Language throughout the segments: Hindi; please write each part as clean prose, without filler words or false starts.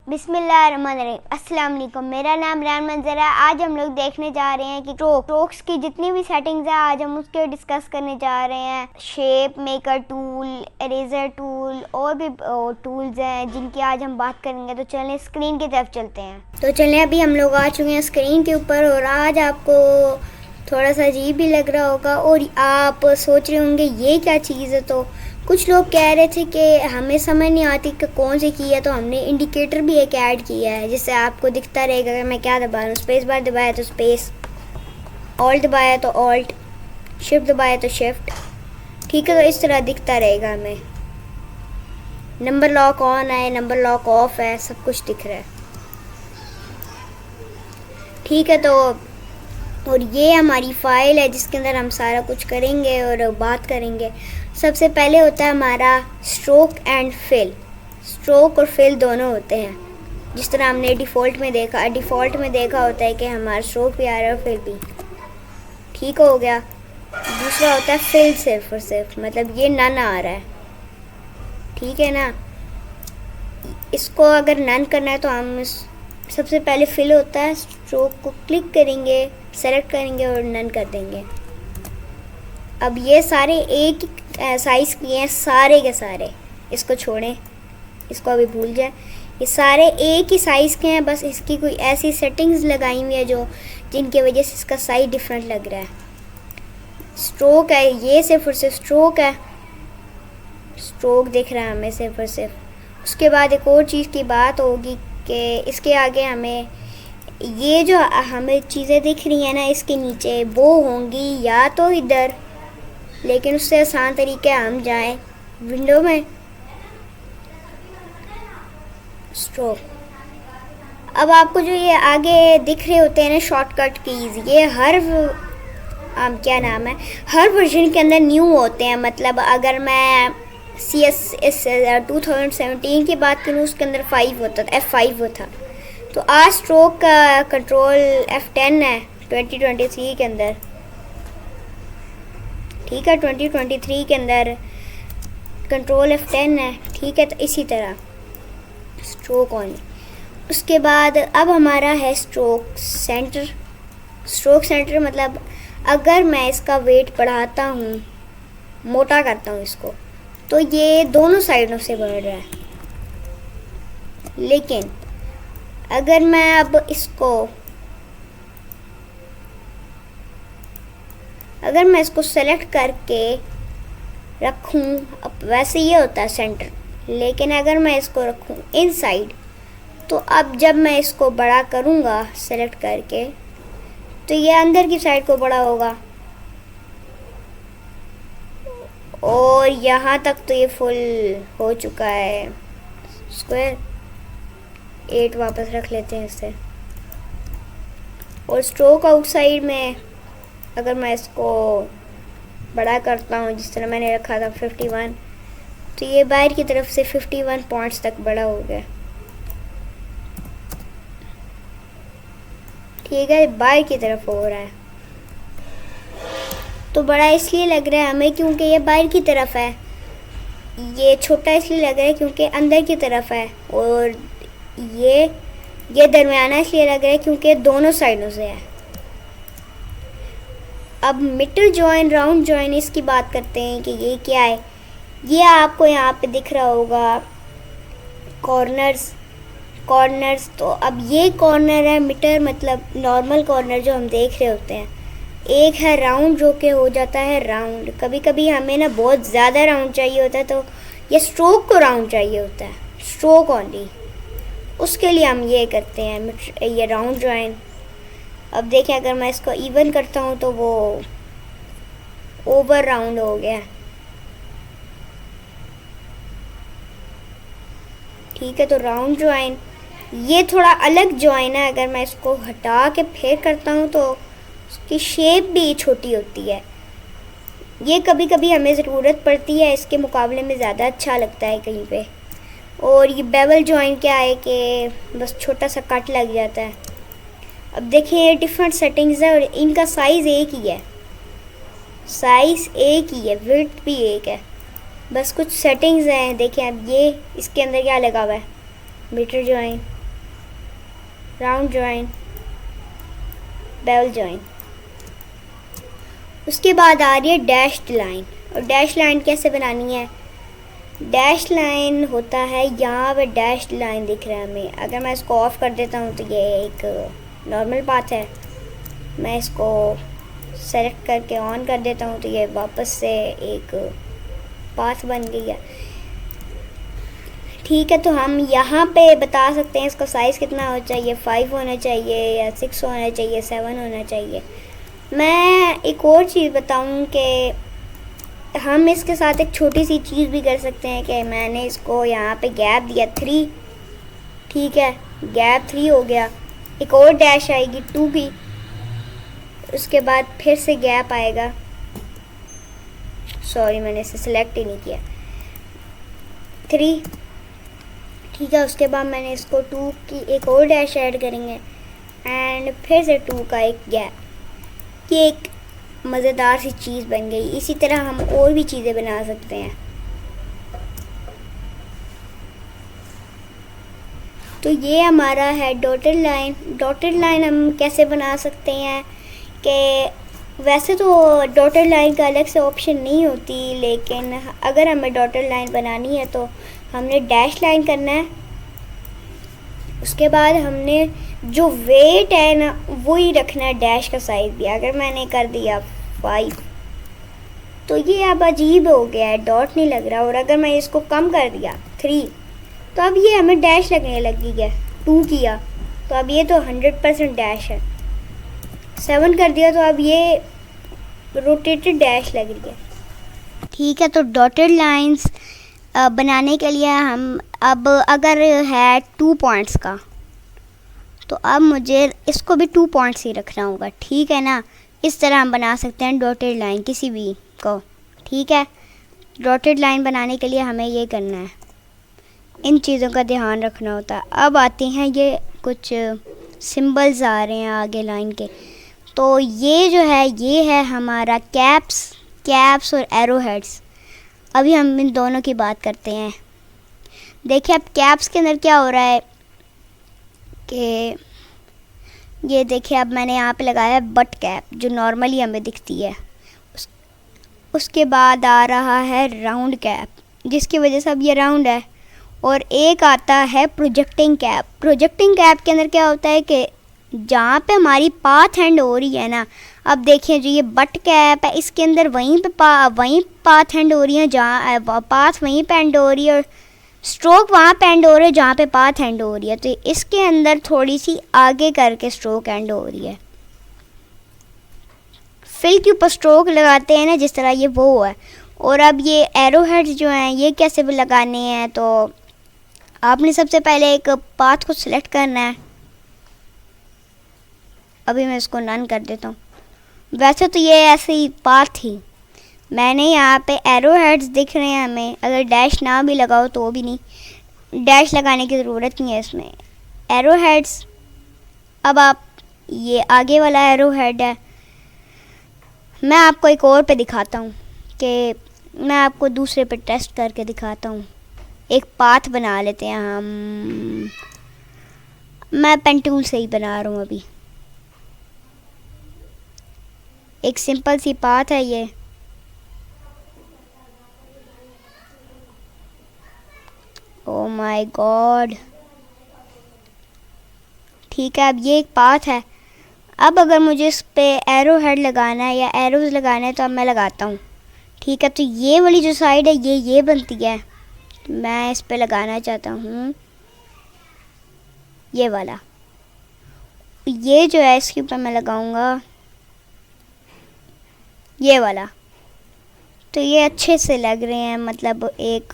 बिस्मिल्लाहिर्रहमानिर्रहीम। अस्सलाम वालेकुम। मेरा नाम रान मंजर है। आज हम लोग देखने जा रहे हैं कि स्ट्रोक्स की जितनी भी सेटिंग्स हैं आज हम उसके डिस्कस करने जा रहे हैं। Shape maker tool, eraser tool और भी टूल्स हैं जिनकी आज हम बात करेंगे। तो चलें स्क्रीन की तरफ चलते हैं। तो चलें, अभी हम लोग आ चुके हैं स्क्रीन के ऊपर और आज आपको थोड़ा सा अजीब भी लग रहा होगा और आप सोच रहे होंगे ये क्या चीज़ है। तो कुछ लोग कह रहे थे कि हमें समझ नहीं आती कि कौन सी की है, तो हमने इंडिकेटर भी एक ऐड किया है जिससे आपको दिखता रहेगा कि मैं क्या दबा रहा हूँ। स्पेस बार दबाया तो स्पेस, ऑल्ट दबाया तो ऑल्ट, शिफ्ट दबाया तो शिफ्ट। ठीक है, तो इस तरह दिखता रहेगा हमें। नंबर लॉक ऑन है, नंबर लॉक ऑफ है, सब कुछ दिख रहा है। ठीक है, तो और ये हमारी फ़ाइल है जिसके अंदर हम सारा कुछ करेंगे और बात करेंगे। सबसे पहले होता है हमारा स्ट्रोक एंड फिल। स्ट्रोक और फिल दोनों होते हैं, जिस तरह हमने डिफ़ॉल्ट में देखा होता है कि हमारा स्ट्रोक भी आ रहा है और फिल भी। ठीक हो गया। दूसरा होता है फिल सिर्फ और सिर्फ, मतलब ये नन आ रहा है। ठीक है ना। इसको अगर नन करना है तो हम सबसे पहले फिल होता है, स्ट्रोक को क्लिक करेंगे, सेलेक्ट करेंगे और नन कर देंगे। अब ये सारे एक साइज़ के हैं, सारे के सारे। इसको छोड़ें, इसको अभी भूल जाए। ये सारे एक ही साइज़ के हैं, बस इसकी कोई ऐसी सेटिंग्स लगाई हुई है जिनकी वजह से इसका साइज़ डिफरेंट लग रहा है। स्ट्रोक है, ये सिर्फ और सिर्फ स्ट्रोक है। स्ट्रोक दिख रहा है हमें सिर्फ और सिर्फ। उसके बाद एक और चीज़ की बात होगी कि इसके आगे हमें ये जो हमें चीज़ें दिख रही हैं ना, इसके नीचे वो होंगी या तो इधर, लेकिन उससे आसान तरीका हम जाएं विंडो में, स्ट्रोक। अब आपको जो ये आगे दिख रहे होते हैं ना शॉर्टकट कीज़, ये हर क्या नाम है, हर वर्जन के अंदर न्यू होते हैं। मतलब अगर मैं CS 2017 की बात करूँ, उसके अंदर 5 होता था, F5 होता। तो आज स्ट्रोक का कंट्रोल F10 है 2023 के अंदर। ठीक है, 2023 के अंदर कंट्रोल F10 है। ठीक है, तो इसी तरह स्ट्रोक ऑन। उसके बाद अब हमारा है स्ट्रोक सेंटर। स्ट्रोक सेंटर मतलब अगर मैं इसका वेट बढ़ाता हूँ, मोटा करता हूँ इसको, तो ये दोनों साइडों से बढ़ रहा है। लेकिन अगर मैं अब इसको सेलेक्ट करके रखूं, अब वैसे ये होता है सेंटर, लेकिन अगर मैं इसको रखूं इनसाइड, तो अब जब मैं इसको बड़ा करूंगा सेलेक्ट करके, तो ये अंदर की साइड को बड़ा होगा और यहाँ तक तो ये फुल हो चुका है। स्क्वायर 8 वापस रख लेते हैं इससे। और स्ट्रोक आउटसाइड में अगर मैं इसको बड़ा करता हूँ, जिस तरह मैंने रखा था 51, तो ये बाहर की तरफ से 51 पॉइंट्स तक बड़ा हो गया। ठीक है, बाहर की तरफ हो रहा है। तो बड़ा इसलिए लग रहा है हमें क्योंकि ये बाहर की तरफ है। ये छोटा इसलिए लग रहा है क्योंकि अंदर की तरफ है। और ये दरमियाना इसलिए लग रहा है क्योंकि दोनों साइडों से है। अब मिडल जॉइन, राउंड जॉइन, इसकी बात करते हैं कि ये क्या है। ये आपको यहाँ पे दिख रहा होगा कॉर्नर्स। तो अब ये कॉर्नर है मिटर, मतलब नॉर्मल कॉर्नर जो हम देख रहे होते हैं। एक है राउंड जो कि हो जाता है राउंड। कभी कभी हमें ना बहुत ज़्यादा राउंड चाहिए होता है, तो ये स्ट्रोक को राउंड चाहिए होता है, स्ट्रोक ओनली। उसके लिए हम ये करते हैं, ये राउंड जॉइन। अब देखें, अगर मैं इसको इवन करता हूँ तो वो ओवर राउंड हो गया। ठीक है, तो राउंड जॉइन ये थोड़ा अलग जॉइन है। अगर मैं इसको हटा के फिर करता हूँ तो उसकी शेप भी छोटी होती है। ये कभी कभी हमें ज़रूरत पड़ती है, इसके मुकाबले में ज़्यादा अच्छा लगता है कहीं पे। और ये बेवल जॉइन क्या है कि बस छोटा सा कट लग जाता है। अब देखिए, ये डिफरेंट सेटिंग्स है और इनका साइज़ एक ही है, विड्थ भी एक है, बस कुछ सेटिंग्स हैं। देखें अब ये इसके अंदर क्या लगा हुआ है, mitre join, round join, bevel join. उसके बाद आ रही है डैश्ड लाइन। और डैश लाइन कैसे बनानी है? डैश लाइन होता है, यहाँ पे डैश्ड लाइन दिख रहा है हमें। अगर मैं इसको ऑफ कर देता हूँ तो ये एक नॉर्मल पाथ है। मैं इसको सेलेक्ट करके ऑन कर देता हूँ तो ये वापस से एक पाथ बन गई है। ठीक है, तो हम यहाँ पे बता सकते हैं इसका साइज़ कितना होना चाहिए, 5 होना चाहिए या 6 होना चाहिए, 7 होना चाहिए। मैं एक और चीज़ बताऊँ कि हम इसके साथ एक छोटी सी चीज़ भी कर सकते हैं कि मैंने इसको यहाँ पे गैप दिया 3, ठीक है, गैप 3 हो गया। एक और डैश आएगी 2 की, उसके बाद फिर से गैप आएगा। सॉरी, मैंने इसे सिलेक्ट ही नहीं किया। 3, ठीक है। उसके बाद मैंने इसको 2 की एक और डैश ऐड करेंगे एंड फिर से 2 का एक गैप। ये एक मज़ेदार सी चीज़ बन गई। इसी तरह हम और भी चीज़ें बना सकते हैं। तो ये हमारा है डॉटेड लाइन। डॉटेड लाइन हम कैसे बना सकते हैं कि वैसे तो डॉटेड लाइन का अलग से ऑप्शन नहीं होती, लेकिन अगर हमें डॉटेड लाइन बनानी है तो हमने डैश लाइन करना है। उसके बाद हमने जो वेट है ना वही रखना है, डैश का साइज़ भी। अगर मैंने कर दिया 5 तो ये अब अजीब हो गया है, डॉट नहीं लग रहा। और अगर मैं इसको कम कर दिया 3 तो अब ये हमें डैश लगने लगी है। 2 किया तो अब ये तो 100% डैश है। 7 कर दिया तो अब ये रोटेटेड डैश लग रही है। ठीक है, तो डॉटेड लाइंस बनाने के लिए हम अब अगर है 2 पॉइंट्स का तो अब मुझे इसको भी 2 पॉइंट्स ही रखना होगा, ठीक है ना। इस तरह हम बना सकते हैं डॉटेड लाइन किसी भी को, ठीक है। डॉटेड लाइन बनाने के लिए हमें ये करना है, इन चीज़ों का ध्यान रखना होता है। अब आते हैं ये कुछ सिंबल्स आ रहे हैं आगे लाइन के। तो ये जो है ये है हमारा कैप्स और एरो हेड्स। अभी हम इन दोनों की बात करते हैं। देखिए अब कैप्स के अंदर क्या हो रहा है कि ये देखिए अब मैंने यहाँ पे लगाया है बट कैप जो नॉर्मली हमें दिखती है। उसके बाद आ रहा है राउंड कैप जिसकी वजह से अब ये राउंड है। और एक आता है प्रोजेक्टिंग कैप। प्रोजेक्टिंग कैप के अंदर क्या होता है कि जहाँ पे हमारी पाथ एंड हो रही है ना, अब देखिए जो ये बट कैप है इसके अंदर वहीं पाथ एंड हो रही है, जहाँ पाथ वहीं पे एंड हो रही है और स्ट्रोक वहाँ पे एंड हो रही है जहाँ पे पाथ एंड हो रही है। तो इसके अंदर थोड़ी सी आगे करके स्ट्रोक एंड हो रही है। फिल के ऊपर स्ट्रोक लगाते हैं ना जिस तरह, ये वो है। और अब ये एरो हेड्स जो हैं ये कैसे भी लगाने हैं, तो आपने सबसे पहले एक पाथ को सिलेक्ट करना है। अभी मैं इसको नन कर देता हूँ। वैसे तो ये ऐसे ही पाथ थी, मैंने यहाँ पे एरो हेड्स दिख रहे हैं हमें। अगर डैश ना भी लगाओ तो भी नहीं, डैश लगाने की ज़रूरत नहीं है इसमें। एरो हेड्स, अब आप ये आगे वाला एरो हेड है। मैं आपको एक और पे दिखाता हूँ कि मैं आपको दूसरे पे टेस्ट करके दिखाता हूँ। एक पाथ बना लेते हैं हम, मैं पेन टूल से ही बना रहा हूँ अभी। एक सिंपल सी पाथ है ये। ओ माय गॉड, ठीक है, अब ये एक पाथ है। अब अगर मुझे इस पे एरो हेड लगाना है या एरोज लगाना है तो अब मैं लगाता हूँ, ठीक है। तो ये वाली जो साइड है ये बनती है, मैं इस पे लगाना चाहता हूँ ये वाला। ये जो है इसके ऊपर मैं लगाऊंगा ये वाला। तो ये अच्छे से लग रहे हैं, मतलब एक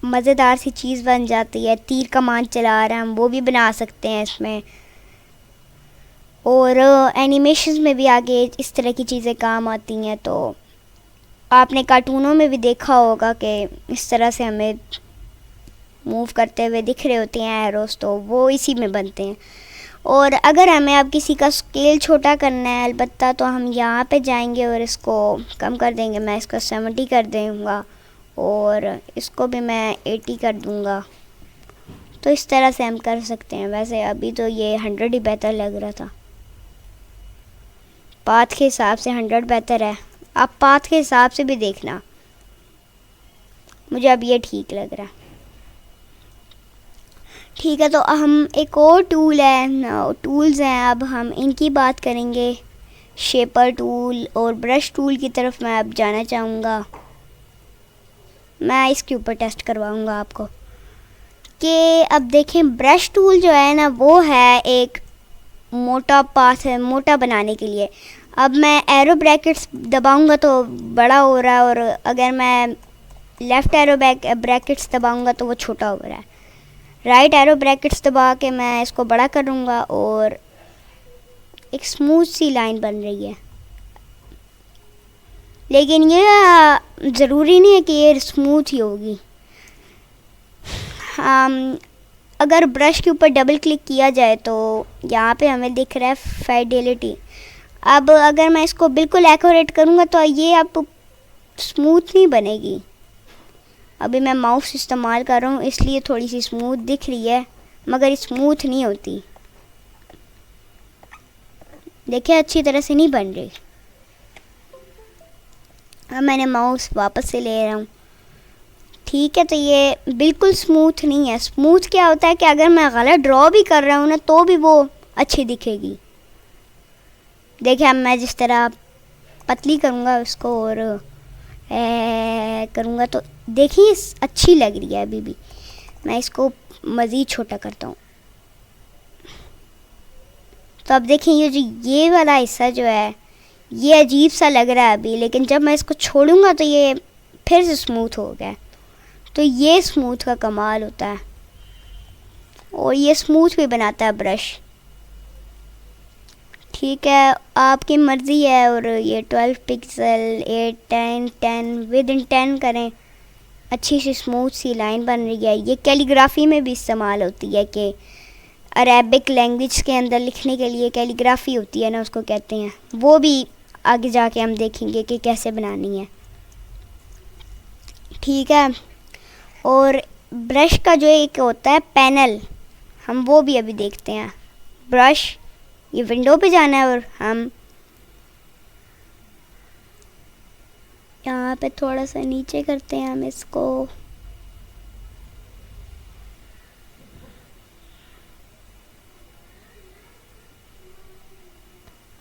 मज़ेदार सी चीज़ बन जाती है। तीर कमान चला रहे हैं हम, वो भी बना सकते हैं इसमें। और एनिमेशन में भी आगे इस तरह की चीज़ें काम आती हैं। तो आपने कार्टूनों में भी देखा होगा कि इस तरह से हमें मूव करते हुए दिख रहे होते हैं एरोस, तो वो इसी में बनते हैं। और अगर हमें अब किसी का स्केल छोटा करना है अलबत्ता, तो हम यहाँ पे जाएंगे और इसको कम कर देंगे। मैं इसको 70 कर दूँगा और इसको भी मैं 80 कर दूँगा, तो इस तरह से हम कर सकते हैं। वैसे अभी तो ये 100 ही बेहतर लग रहा था, पाथ के हिसाब से 100 बेहतर है। आप पाथ के हिसाब से भी देखना, मुझे अब ये ठीक लग रहा है। ठीक है, तो हम एक और टूल्स हैं, अब हम इनकी बात करेंगे। शेपर टूल और ब्रश टूल की तरफ मैं अब जाना चाहूँगा। मैं इसके ऊपर टेस्ट करवाऊँगा आपको कि अब देखें, ब्रश टूल जो है ना वो है एक मोटा पाथ है, मोटा बनाने के लिए। अब मैं एरो ब्रैकेट्स दबाऊँगा तो बड़ा हो रहा है, और अगर मैं लेफ़्ट एरो ब्रैकेट्स दबाऊँगा तो वो छोटा हो रहा है। राइट एरो ब्रैकेट्स दबा के मैं इसको बड़ा करूँगा और एक स्मूथ सी लाइन बन रही है। लेकिन ये ज़रूरी नहीं है कि ये स्मूथ ही होगी। अगर ब्रश के ऊपर डबल क्लिक किया जाए तो यहाँ पे हमें दिख रहा है फाइडेलिटी। अब अगर मैं इसको बिल्कुल एक्यूरेट करूँगा तो ये अब स्मूथ नहीं बनेगी। अभी मैं माउस इस्तेमाल कर रहा हूँ इसलिए थोड़ी सी स्मूथ दिख रही है, मगर स्मूथ नहीं होती। देखिए अच्छी तरह से नहीं बन रही। अब मैंने माउस वापस से ले रहा हूँ। ठीक है, तो ये बिल्कुल स्मूथ नहीं है। स्मूथ क्या होता है कि अगर मैं गलत ड्रॉ भी कर रहा हूँ ना तो भी वो अच्छी दिखेगी। देखिए अब मैं जिस तरह पतली करूँगा उसको और करूँगा तो देखिए अच्छी लग रही है। अभी भी मैं इसको मज़ीद छोटा करता हूँ। तो अब देखें ये वाला हिस्सा जो है ये अजीब सा लग रहा है अभी, लेकिन जब मैं इसको छोड़ूंगा तो ये फिर से स्मूथ हो गया। तो ये स्मूथ का कमाल होता है, और ये स्मूथ भी बनाता है ब्रश। ठीक है, आपकी मर्ज़ी है। और ये 12 पिक्सल 8 10 10 विद इन 10 करें। अच्छी सी स्मूथ सी लाइन बन रही है। ये कैलीग्राफी में भी इस्तेमाल होती है कि अरेबिक लैंग्वेज के अंदर लिखने के लिए कैलीग्राफी होती है ना, उसको कहते हैं। वो भी आगे जाके हम देखेंगे कि कैसे बनानी है। ठीक है, और ब्रश का जो एक होता है पैनल, हम वो भी अभी देखते हैं। ब्रश, ये विंडो पे जाना है और हम यहाँ पे थोड़ा सा नीचे करते हैं हम इसको।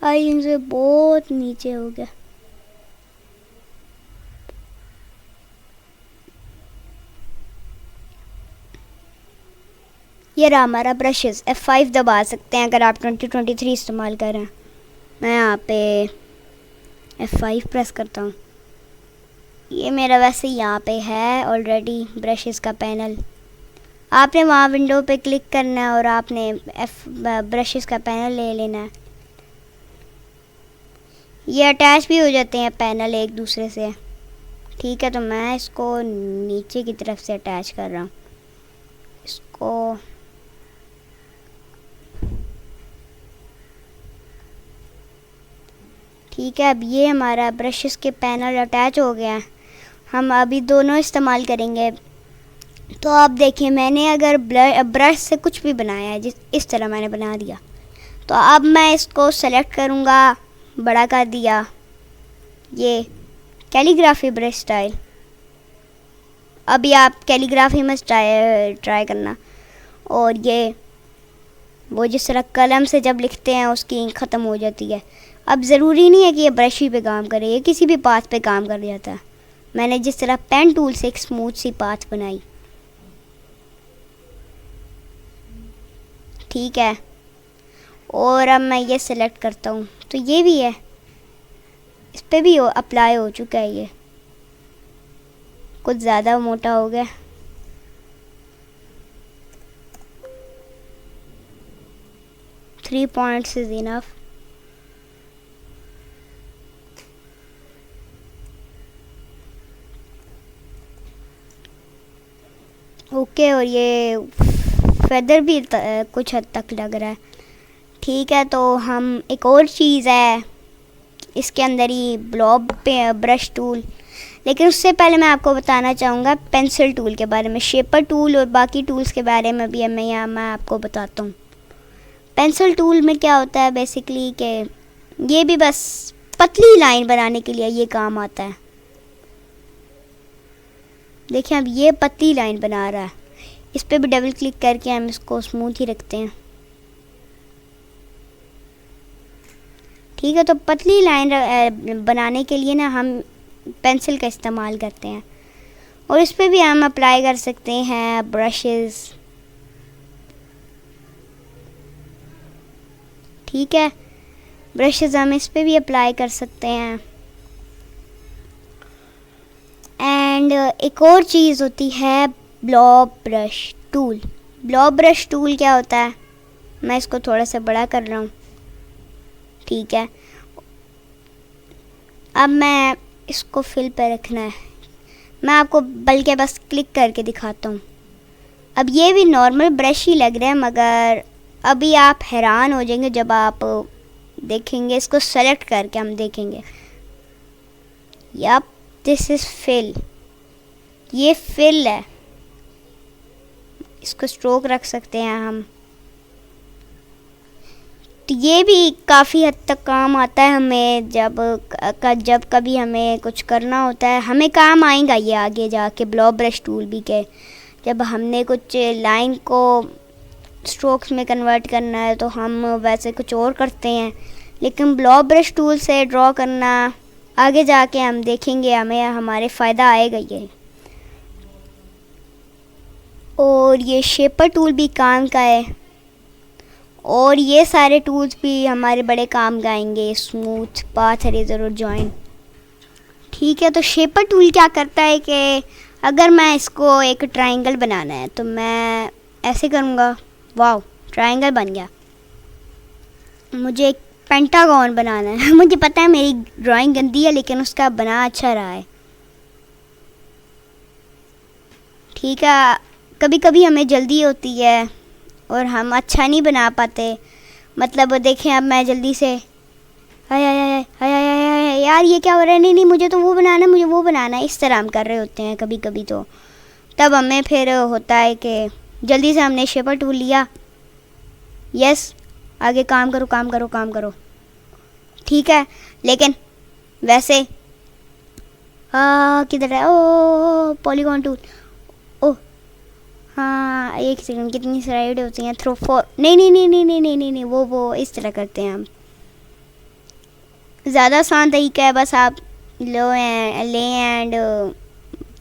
आई इनसे बहुत नीचे हो गया। ये रहा हमारा ब्रशेस। F5 दबा सकते हैं अगर आप 2023 इस्तेमाल कर रहे हैं। मैं यहाँ पे F5 प्रेस करता हूँ। ये मेरा वैसे यहाँ पे है ऑलरेडी ब्रशेस का पैनल। आपने वहाँ विंडो पे क्लिक करना है और आपने ब्रशेस का पैनल ले लेना है। ये अटैच भी हो जाते हैं पैनल एक दूसरे से। ठीक है, तो मैं इसको नीचे की तरफ से अटैच कर रहा हूँ इसको। ठीक है, अब ये हमारा ब्रशेस के पैनल अटैच हो गया है। हम अभी दोनों इस्तेमाल करेंगे। तो आप देखिए, मैंने अगर ब्रश से कुछ भी बनाया है, इस तरह मैंने बना दिया, तो अब मैं इसको सेलेक्ट करूँगा, बड़ा कर दिया। ये कैलीग्राफी ब्रश स्टाइल। अभी आप कैलीग्राफी में ट्राई करना। और ये वो जिस तरह कलम से जब लिखते हैं उसकी इंक ख़त्म हो जाती है। अब ज़रूरी नहीं है कि ये ब्रश ही पे काम करे, ये किसी भी पाथ पे काम कर जाता है। मैंने जिस तरह पेन टूल से एक स्मूथ सी पाथ बनाई। ठीक है, और अब मैं ये सिलेक्ट करता हूँ तो ये भी है, इस पर भी अप्लाई हो चुका है। ये कुछ ज़्यादा मोटा हो गया। Three points is enough. Okay, और ये फेदर भी कुछ हद तक लग रहा है। ठीक है, तो हम एक और चीज़ है इसके अंदर ही ब्लॉब पे ब्रश टूल। लेकिन उससे पहले मैं आपको बताना चाहूँगा पेंसिल टूल के बारे में। शेपर टूल और बाकी टूल्स के बारे में भी मैं आपको बताता हूँ। पेंसिल टूल में क्या होता है बेसिकली कि ये भी बस पतली लाइन बनाने के लिए ये काम आता है। देखिए अब ये पतली लाइन बना रहा है, इस पर भी डबल क्लिक करके हम इसको स्मूथ ही रखते हैं। ठीक है, तो पतली लाइन बनाने के लिए ना हम पेंसिल का इस्तेमाल करते हैं, और इस पर भी हम अप्लाई कर सकते हैं ब्रशेस। ठीक है, ब्रशेस हम इस पर भी अप्लाई कर सकते हैं। एंड एक और चीज़ होती है blob brush tool. Blob brush tool क्या होता है, मैं इसको थोड़ा सा बड़ा कर रहा हूँ। ठीक है, अब मैं इसको फिल पे रखना है, मैं आपको बल्कि बस क्लिक करके दिखाता हूँ। अब ये भी नॉर्मल ब्रश ही लग रहा है, मगर अभी आप हैरान हो जाएंगे जब आप देखेंगे इसको सेलेक्ट करके। हम देखेंगे यप दिस इज़ फिल, ये फिल है। इसको स्ट्रोक रख सकते हैं हम, तो ये भी काफ़ी हद तक काम आता है हमें। जब कभी हमें कुछ करना होता है, हमें काम आएगा ये आगे जाके ब्लॉब ब्रश टूल भी के। जब हमने कुछ लाइन को स्ट्रोक्स में कन्वर्ट करना है तो हम वैसे कुछ और करते हैं, लेकिन ब्लॉब ब्रश टूल से ड्रॉ करना आगे जाके हम देखेंगे हमें हमारे फ़ायदा आएगा ये। और ये शेपर टूल भी काम का है, और ये सारे टूल्स भी हमारे बड़े काम का आएंगे, स्मूथ, पाथ इरेज़र और जॉइन। ठीक है, तो शेपर टूल क्या करता है कि अगर मैं इसको एक ट्रायंगल बनाना है तो मैं ऐसे करूँगा, वाह ट्रायंगल बन गया। मुझे एक पेंटागन बनाना है मुझे पता है मेरी ड्राइंग गंदी है, लेकिन उसका बना अच्छा रहा है। ठीक है, कभी कभी हमें जल्दी होती है और हम अच्छा नहीं बना पाते। मतलब देखें, अब मैं जल्दी से हाय हाय हाय हाय हाय हाय यार ये क्या हो रहा है, नहीं मुझे तो वो बनाना है, मुझे वो बनाना है, इस तरह हम कर रहे होते हैं कभी कभी। तो तब हमें फिर होता है कि जल्दी से हमने शेपर टूल लिया, यस आगे काम करो काम करो काम करो। ठीक है, लेकिन वैसे किधर है, ओ पॉलीगॉन टूल, ओ हाँ एक सेकंड, कितनी स्लाइड होती हैं, थ्रो फोर, नहीं, वो इस तरह करते हैं हम। ज़्यादा आसान तरीका है, बस आप लें एंड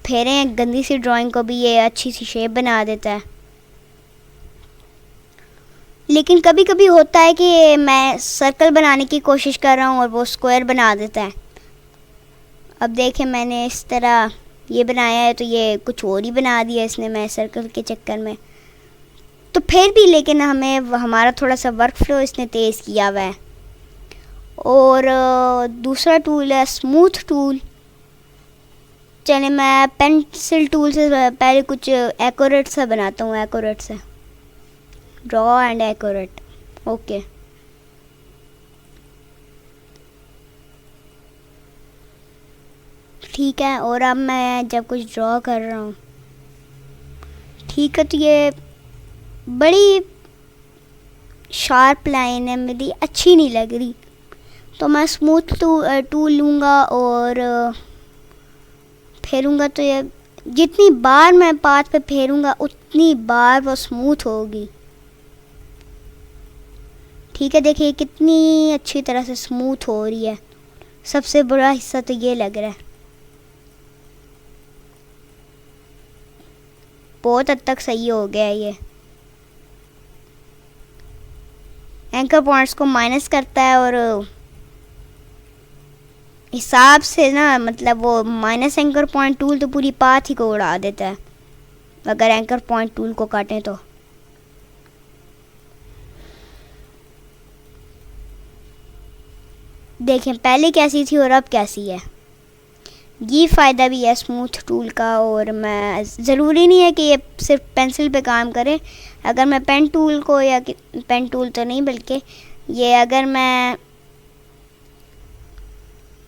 फेरें गंदी सी ड्राइंग को भी, ये अच्छी सी शेप बना देता है। लेकिन कभी कभी होता है कि मैं सर्कल बनाने की कोशिश कर रहा हूँ और वो स्क्वायर बना देता है। अब देखें मैंने इस तरह ये बनाया है तो ये कुछ और ही बना दिया इसने, मैं सर्कल के चक्कर में। तो फिर भी लेकिन हमें हमारा थोड़ा सा वर्क फ्लो इसने तेज़ किया हुआ है। और दूसरा टूल है स्मूथ टूल। चले मैं पेंसिल टूल से पहले कुछ एक्यूरेट सा बनाता हूँ, एक्यूरेट से ड्रॉ एंड एक्यूरेट। ओके, ठीक है, और अब मैं जब कुछ ड्रॉ कर रहा हूँ, ठीक है, तो ये बड़ी शार्प लाइन है मेरी, अच्छी नहीं लग रही, तो मैं स्मूथ टूल लूँगा और फेरूँगा। तो ये जितनी बार मैं पाथ पे फेरूँगा उतनी बार वो स्मूथ होगी। ठीक है, देखिए कितनी अच्छी तरह से स्मूथ हो रही है। सबसे बुरा हिस्सा तो ये लग रहा है, बहुत हद तक सही हो गया है ये। एंकर पॉइंट्स को माइनस करता है और हिसाब से ना, मतलब वो माइनस एंकर पॉइंट टूल तो पूरी पाथ ही को उड़ा देता है अगर एंकर पॉइंट टूल को काटें तो। देखें पहले कैसी थी और अब कैसी है, ये फ़ायदा भी है स्मूथ टूल का। और मैं ज़रूरी नहीं है कि ये सिर्फ पेंसिल पे काम करे। अगर मैं पेन टूल को, या पेन टूल तो नहीं बल्कि ये, अगर मैं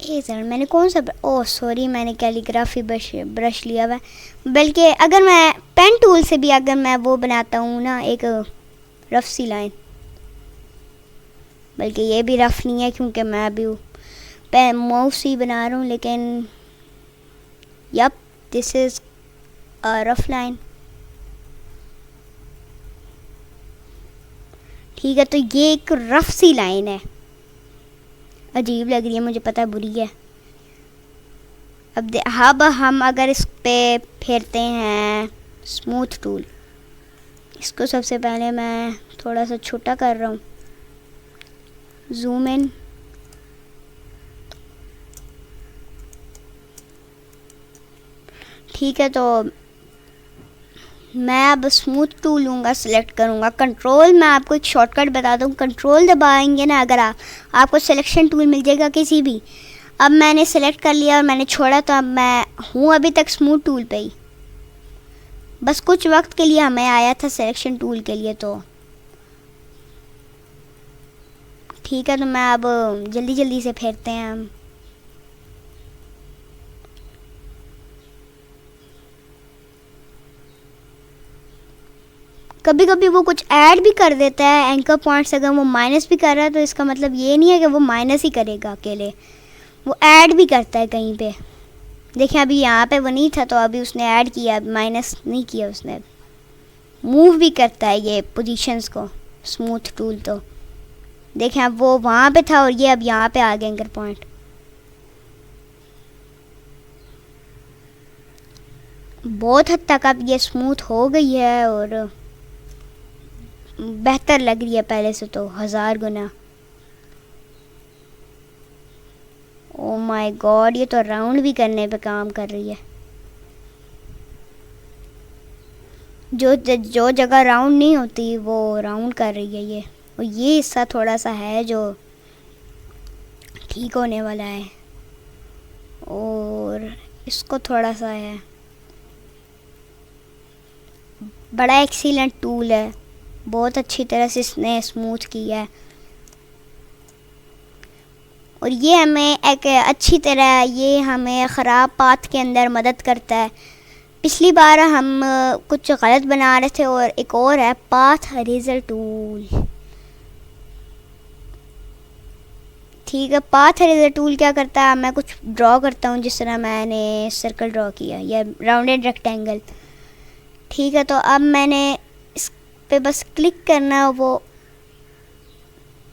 सर मैंने कौन सा ओह सॉरी, मैंने कैलीग्राफी ब्रश लिया हुआ है। बल्कि अगर मैं पेन टूल से भी अगर मैं वो बनाता हूँ ना एक रफ सी लाइन, बल्कि ये भी रफ नहीं है क्योंकि मैं अभी पेन माउस ही बना रहा हूँ, लेकिन yup this is a rough line. ठीक है, तो ये एक रफ सी लाइन है, अजीब लग रही है मुझे पता है, बुरी है। अब हम अगर इस पे फेरते हैं स्मूथ टूल, इसको सबसे पहले मैं थोड़ा सा छोटा कर रहा हूँ, जूम इन। ठीक है, तो मैं अब स्मूथ टूल लूँगा, सिलेक्ट करूँगा कंट्रोल। मैं आपको एक शॉर्टकट बता दूँ, कंट्रोल दबाएंगे ना अगर आपको सिलेक्शन टूल मिल जाएगा किसी भी। अब मैंने सेलेक्ट कर लिया और मैंने छोड़ा, तो अब मैं हूँ अभी तक स्मूथ टूल पे ही। बस कुछ वक्त के लिए हमें आया था सिलेक्शन टूल के लिए, तो ठीक है। तो मैं अब जल्दी जल्दी से फेरते हैं हम। कभी कभी वो कुछ ऐड भी कर देता है एंकर पॉइंट्स, अगर वो माइनस भी कर रहा है तो इसका मतलब ये नहीं है कि वो माइनस ही करेगा अकेले, वो ऐड भी करता है कहीं पे। देखें अभी यहाँ पे वो नहीं था तो अभी उसने ऐड किया, माइनस नहीं किया उसने। मूव भी करता है ये पोजीशंस को स्मूथ टूल। तो देखें अब वो वहाँ पे था और ये अब यहाँ पे आ गए एंकर पॉइंट। बहुत हद तक अब ये स्मूथ हो गई है और बेहतर लग रही है पहले से तो 1000 गुना। ओ माय गॉड, ये तो राउंड भी करने पे काम कर रही है। जो जगह राउंड नहीं होती वो राउंड कर रही है ये। और ये हिस्सा थोड़ा सा है जो ठीक होने वाला है, और इसको थोड़ा सा है। बड़ा एक्सीलेंट टूल है, बहुत अच्छी तरह से इसने स्मूथ किया है। और ये हमें एक अच्छी तरह, ये हमें ख़राब पाथ के अंदर मदद करता है। पिछली बार हम कुछ गलत बना रहे थे। और एक और है पाथ इरेजर टूल। ठीक है, पाथ इरेजर टूल क्या करता है, मैं कुछ ड्रॉ करता हूँ जिस तरह मैंने सर्कल ड्रॉ किया या राउंडेड रेक्टेंगल। ठीक है, तो अब मैंने इस पे बस क्लिक करना, वो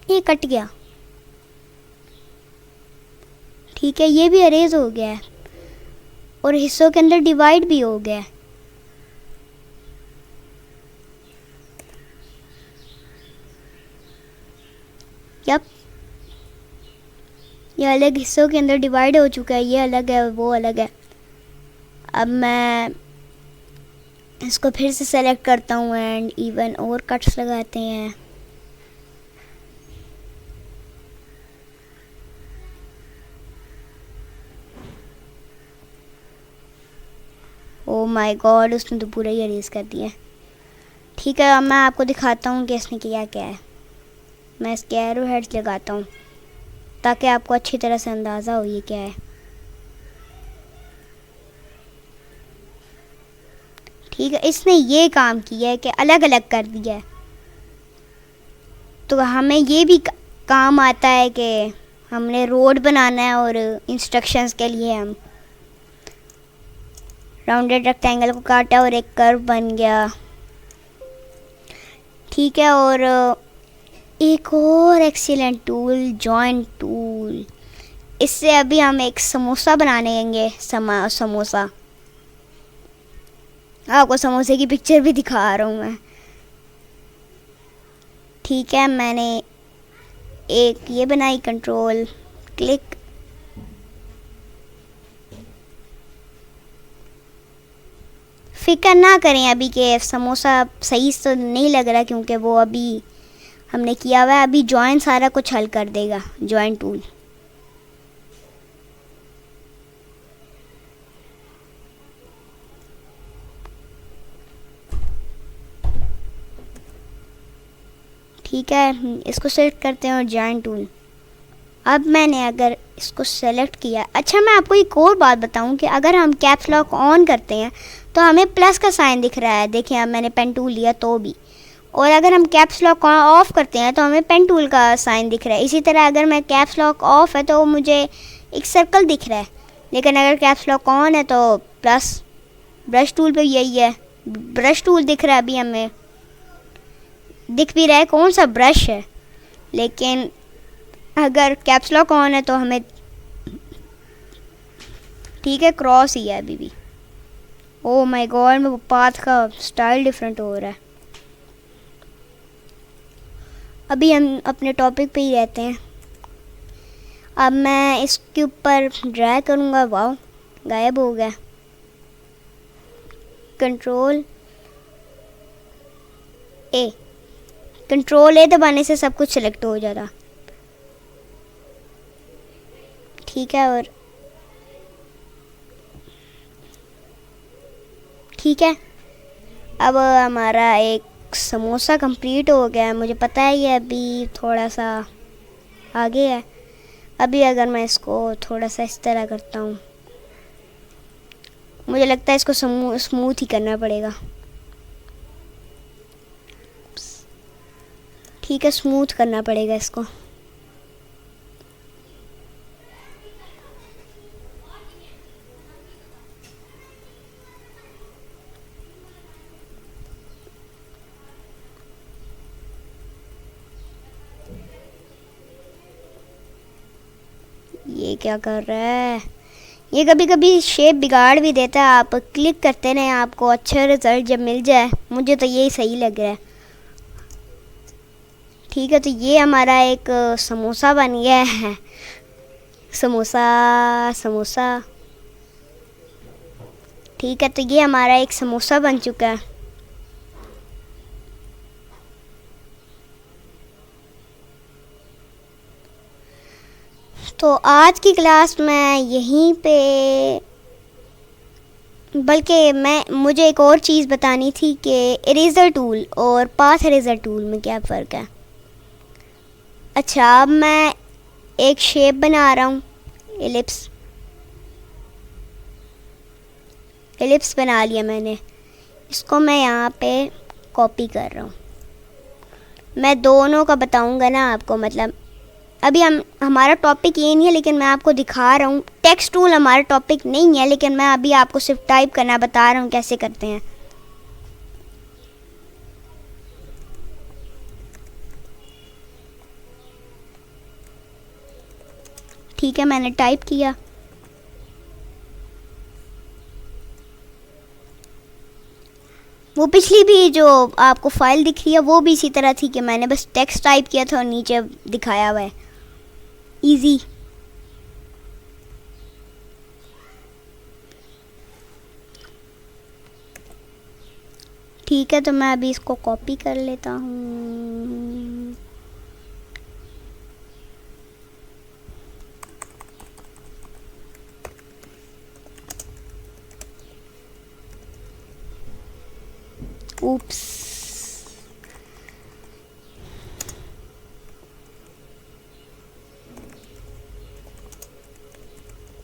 ये कट गया। ठीक है, ये भी अरेज हो गया है और हिस्सों के अंदर डिवाइड भी हो गया है। यप, ये अलग हिस्सों के अंदर डिवाइड हो चुका है, ये अलग है वो अलग है। अब मैं इसको फिर से सेलेक्ट करता हूँ एंड इवन और कट्स लगाते हैं। ओ माय गॉड, उसने तो पूरा ही अरेज कर दिया। ठीक है, अब मैं आपको दिखाता हूँ कि इसने किया क्या है। मैं इसके एरो हेड्स लगाता हूँ ताकि आपको अच्छी तरह से अंदाज़ा हो ये क्या है। ठीक है, इसने ये काम किया है कि अलग अलग कर दिया है। तो हमें ये भी काम आता है कि हमने रोड बनाना है और इंस्ट्रक्शंस के लिए हम राउंडेड रेक्टेंगल को काटा और एक कर्व बन गया। ठीक है, और एक और एक्सीलेंट टूल जॉइंट टूल। इससे अभी हम एक समोसा बनाएंगे। समोसा, आपको समोसे की पिक्चर भी दिखा रहा हूँ मैं। ठीक है, मैंने एक ये बनाई, कंट्रोल क्लिक। फिक्र ना करें अभी कि समोसा सही तो नहीं लग रहा, क्योंकि वो अभी हमने किया हुआ है। अभी जॉइन सारा कुछ हल कर देगा, जॉइन टूल। ठीक है, इसको सेलेक्ट करते हैं और जॉइन टूल। अब मैंने अगर इसको सेलेक्ट किया। अच्छा मैं आपको एक और बात बताऊं कि अगर हम कैप्स लॉक ऑन करते हैं तो हमें प्लस का साइन दिख रहा है, देखिए अब मैंने पेन टूल लिया तो भी, और अगर हम कैप्स लॉक ऑफ करते हैं तो हमें पेन टूल का साइन दिख रहा है। इसी तरह अगर मैं कैप्स लॉक ऑफ है तो मुझे एक सर्कल दिख रहा है, लेकिन अगर कैप्स लॉक ऑन है तो प्लस। ब्रश टूल पे यही है, ब्रश टूल दिख रहा है, अभी हमें दिख भी रहा है कौन सा ब्रश है, लेकिन अगर कैप्स लॉक ऑन है तो हमें ठीक है क्रॉस ही है अभी भी। ओह माय गॉड, मेरे पाथ का स्टाइल डिफरेंट हो रहा है। अभी हम अपने टॉपिक पे ही रहते हैं। अब मैं इसके ऊपर ड्रैग करूँगा। वाओ गायब हो गया। कंट्रोल ए दबाने से सब कुछ सिलेक्ट हो जाता। ठीक है, और ठीक है, अब हमारा एक समोसा कंप्लीट हो गया है। मुझे पता है ये अभी थोड़ा सा आगे है। अभी अगर मैं इसको थोड़ा सा इस तरह करता हूँ, मुझे लगता है इसको स्मूथ ही करना पड़ेगा। ठीक है, स्मूथ करना पड़ेगा इसको। ये क्या कर रहा है? ये कभी कभी शेप बिगाड़ भी देता है। आप क्लिक करते रहें, आपको अच्छा रिजल्ट जब मिल जाए। मुझे तो यही सही लग रहा है। ठीक है, तो ये हमारा एक समोसा बन गया है। समोसा। ठीक है, तो ये हमारा एक समोसा बन चुका है। तो आज की क्लास मैं यहीं पे, बल्कि मुझे एक और चीज़ बतानी थी कि इरेज़र टूल और पाथ इरेज़र टूल में क्या फ़र्क है। अच्छा, अब मैं एक शेप बना रहा हूँ, एलिप्स बना लिया मैंने। इसको मैं यहाँ पे कॉपी कर रहा हूँ। मैं दोनों का बताऊँगा ना आपको, मतलब अभी हमारा टॉपिक ये नहीं है, लेकिन मैं आपको दिखा रहा हूँ। टेक्स्ट टूल हमारा टॉपिक नहीं है, लेकिन मैं अभी आपको सिर्फ टाइप करना बता रहा हूँ कैसे करते हैं। ठीक है, मैंने टाइप किया। वो पिछली भी जो आपको फाइल दिख रही है वो भी इसी तरह थी कि मैंने बस टेक्स्ट टाइप किया था और नीचे दिखाया हुआ है। इजी। ठीक है, तो मैं अभी इसको कॉपी कर लेता हूँ। Oops.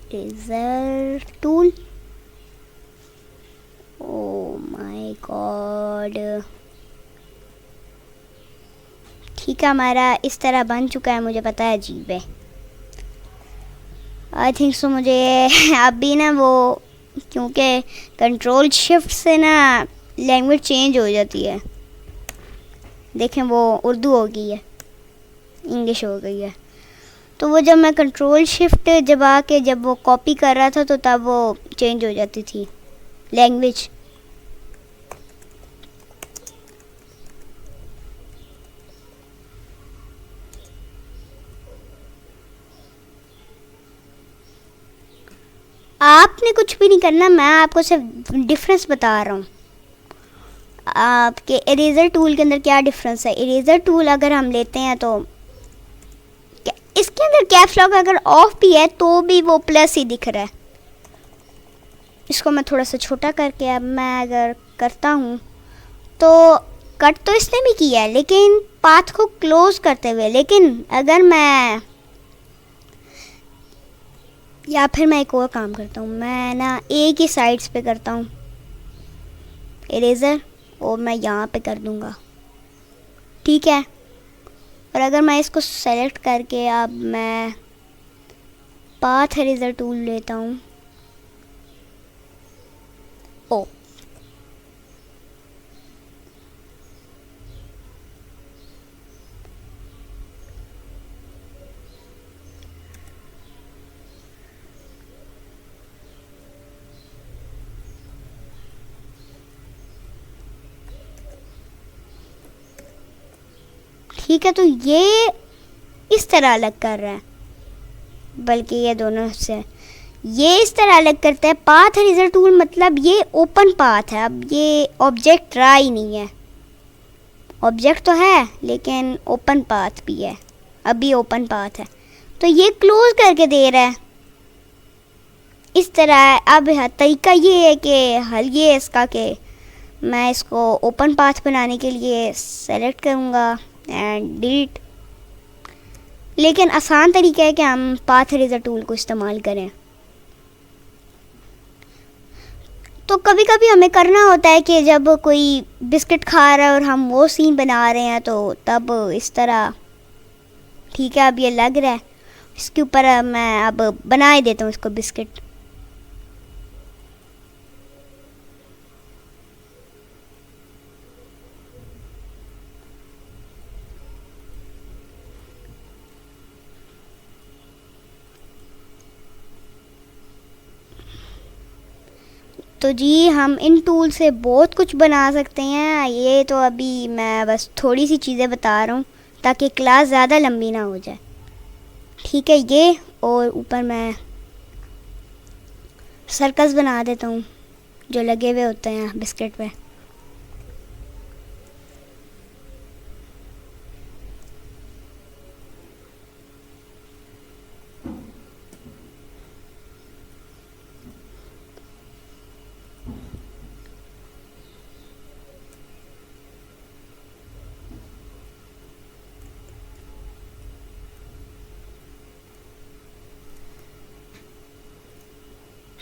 Eraser tool. Oh my god. ठीक है, हमारा इस तरह बन चुका है। मुझे पता है अजीब है, आई थिंक सो। मुझे अभी ना वो, क्योंकि कंट्रोल शिफ्ट से ना लैंग्वेज चेंज हो जाती है। देखें, वो उर्दू हो गई है, इंग्लिश हो गई है। तो वो जब मैं कंट्रोल शिफ्ट दबा के जब वो कॉपी कर रहा था तो तब वो चेंज हो जाती थी लैंग्वेज। आपने कुछ भी नहीं करना, मैं आपको सिर्फ डिफरेंस बता रहा हूँ। आपके इरेज़र टूल के अंदर क्या डिफरेंस है। इरेज़र टूल अगर हम लेते हैं तो इसके अंदर कैप्स लॉक अगर ऑफ भी है तो भी वो प्लस ही दिख रहा है। इसको मैं थोड़ा सा छोटा करके अब मैं अगर करता हूँ तो कट तो इसने भी किया है, लेकिन पाथ को क्लोज करते हुए। लेकिन अगर मैं या फिर मैं एक और काम करता हूँ, मैं ना एक ही साइड्स पे करता हूँ इरेज़र, और मैं यहाँ पे कर दूँगा, ठीक है। और अगर मैं इसको सेलेक्ट करके अब मैं पाथ इरेज़र टूल लेता हूँ, ओ ठीक है, तो ये इस तरह अलग कर रहा है, बल्कि ये दोनों से ये इस तरह अलग करता है। पाथ इरेज़र टूल मतलब ये ओपन पाथ है, अब ये ऑब्जेक्ट रहा ही नहीं है, ऑब्जेक्ट तो है लेकिन ओपन पाथ भी है, अभी ओपन पाथ है, तो ये क्लोज करके दे रहा है इस तरह है। अब तरीका ये है कि हल ये है इसका कि मैं इसको ओपन पाथ बनाने के लिए सेलेक्ट करूँगा एंड डिलीट, लेकिन आसान तरीका है कि हम पाथ इरेज़र टूल को इस्तेमाल करें। तो कभी कभी हमें करना होता है कि जब कोई बिस्किट खा रहा है और हम वो सीन बना रहे हैं, तो तब इस तरह, ठीक है। अब ये लग रहा है, इसके ऊपर मैं अब बना ही देता हूँ इसको बिस्किट। तो जी हम इन टूल से बहुत कुछ बना सकते हैं। ये तो अभी मैं बस थोड़ी सी चीज़ें बता रहा हूँ ताकि क्लास ज़्यादा लंबी ना हो जाए, ठीक है। ये और ऊपर मैं सर्कस बना देता हूँ जो लगे हुए होते हैं बिस्किट पे।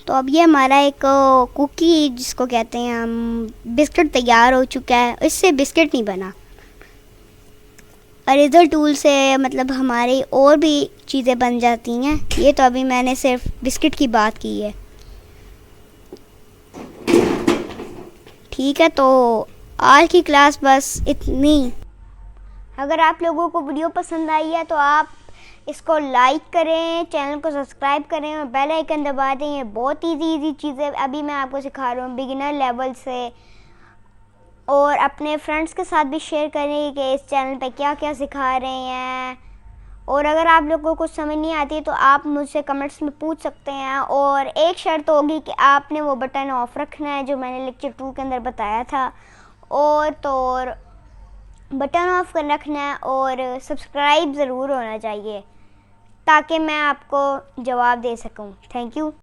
तो अब ये हमारा एक कुकी जिसको कहते हैं हम बिस्किट तैयार हो चुका है। इससे बिस्किट नहीं बना, इरेज़र टूल से मतलब हमारी और भी चीज़ें बन जाती हैं। ये तो अभी मैंने सिर्फ बिस्किट की बात की है, ठीक है। तो आज की क्लास बस इतनी। अगर आप लोगों को वीडियो पसंद आई है तो आप इसको लाइक करें, चैनल को सब्सक्राइब करें और बेल आइकन दबा दें। ये बहुत इजी चीज़ें अभी मैं आपको सिखा रहा हूँ बिगिनर लेवल से, और अपने फ्रेंड्स के साथ भी शेयर करें कि इस चैनल पे क्या क्या सिखा रहे हैं। और अगर आप लोगों को कुछ समझ नहीं आती तो आप मुझसे कमेंट्स में पूछ सकते हैं। और एक शर्त होगी कि आपने वो बटन ऑफ रखना है जो मैंने लेक्चर 2 के अंदर बताया था, और तो बटन ऑफ कर रखना है और सब्सक्राइब ज़रूर होना चाहिए ताकि मैं आपको जवाब दे सकूं। Thank you.